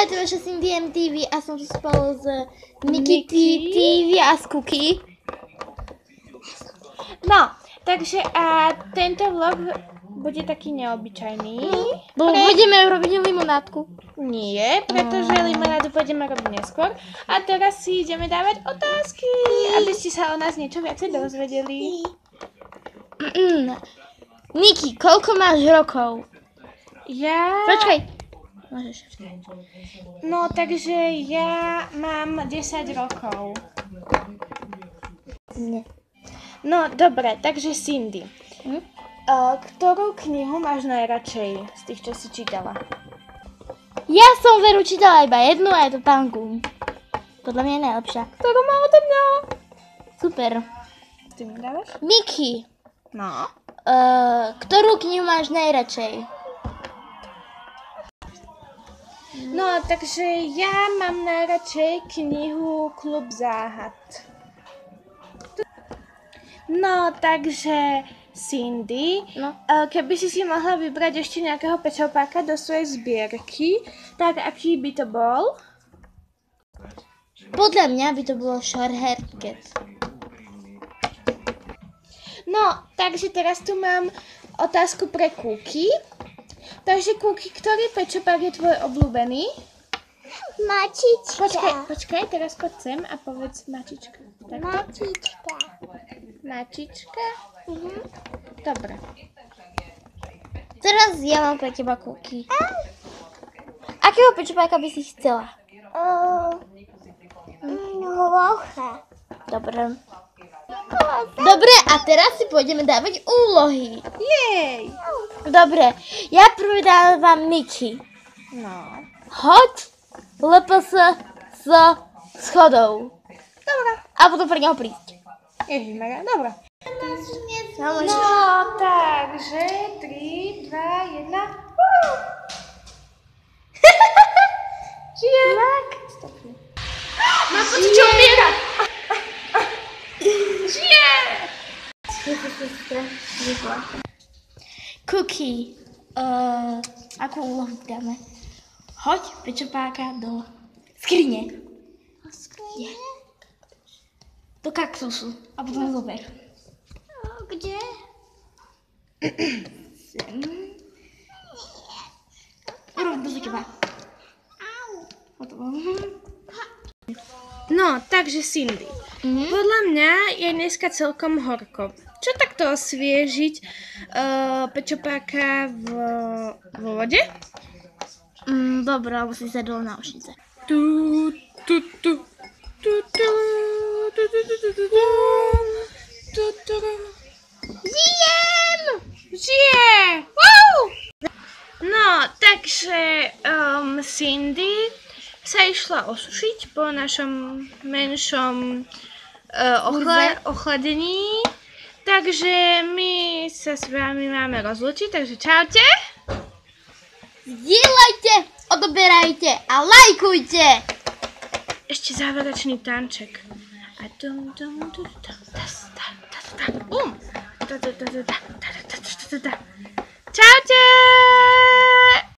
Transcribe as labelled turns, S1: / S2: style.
S1: je tu vaša Cindy MTV a som tu spolu s Nikki TV a s Cookie.
S2: No, takže a tento vlog bude taký neobyčajný.
S1: Budeme robiť limonádku.
S2: Nie, pretože limonádu budeme robiť neskôr. A teraz si ideme dávať otázky, aby ste sa o nás niečo viacej dozvedeli.
S1: Nikki, koľko máš rokov?
S2: Ja...
S1: Počkaj. Môžeš.
S2: No, takže ja mám 10 rokov.
S1: Nie.
S2: No, dobre, takže Cindy. Ktorú knihu máš najradšej z tých, čo si čítala?
S1: Ja som veru čítala iba jednu a je to Pán Gum. Podľa mňa je najlepšia.
S2: Ktorú má odo mňa?
S1: Super.
S2: Ty mi dávaš?
S1: Nikki.
S2: No.
S1: Ktorú knihu máš najradšej?
S2: No, takže ja mám najradšej knihu Klub záhad. No, takže Cindy, keby si mohla vybrať ešte nejakého pečopáka do svojej zbierky, tak aký by to bol?
S1: Podľa mňa by to bolo Shorthair Cat.
S2: No, takže teraz tu mám otázku pre Cookie. Takže Cookie, ktorý pečopák je tvoj obľúbený?
S3: Mačička.
S2: Počkaj, teraz poď sem a povedz Mačička.
S3: Mačička.
S2: Mačička? Dobre.
S1: Teraz ja mám pre teba Cookie. Akého pečopáka by si chcela?
S3: Hlocha.
S1: Dobre. Dobre, a teraz si pôjdeme dávať úlohy.
S2: Jej!
S1: Dobre, ja prvé dávam Nikki.
S2: No.
S1: Hoď LPS s schodou.
S2: Dobre.
S1: A potom pre neho prísť.
S2: Ježišmarja, dobre.
S1: No,
S2: No, takže 3, 2, 1. Žije! Stopne. Má pocit, že umiera. Žije!
S1: Cookie, akú úlohu dáme? Hoď pečopáka do skrine. Do kaktusu. A potom zober.
S3: Kde?
S1: Urob do teba.
S2: No, takže Cindy. Podľa mňa je dneska celkom horko. Čo takto osviežiť pečopáka vo vode?
S1: Dobre, alebo si zadol náušnice.
S2: Žijem! Žije! Wow! No, takže Cindy sa išla osušiť po našom menšom ochladení. Takže my sa s vami máme rozlúčiť, takže čaute.
S1: Zdieľajte, odoberajte a lajkujte.
S2: Ešte záverečný tanček. A Čaute!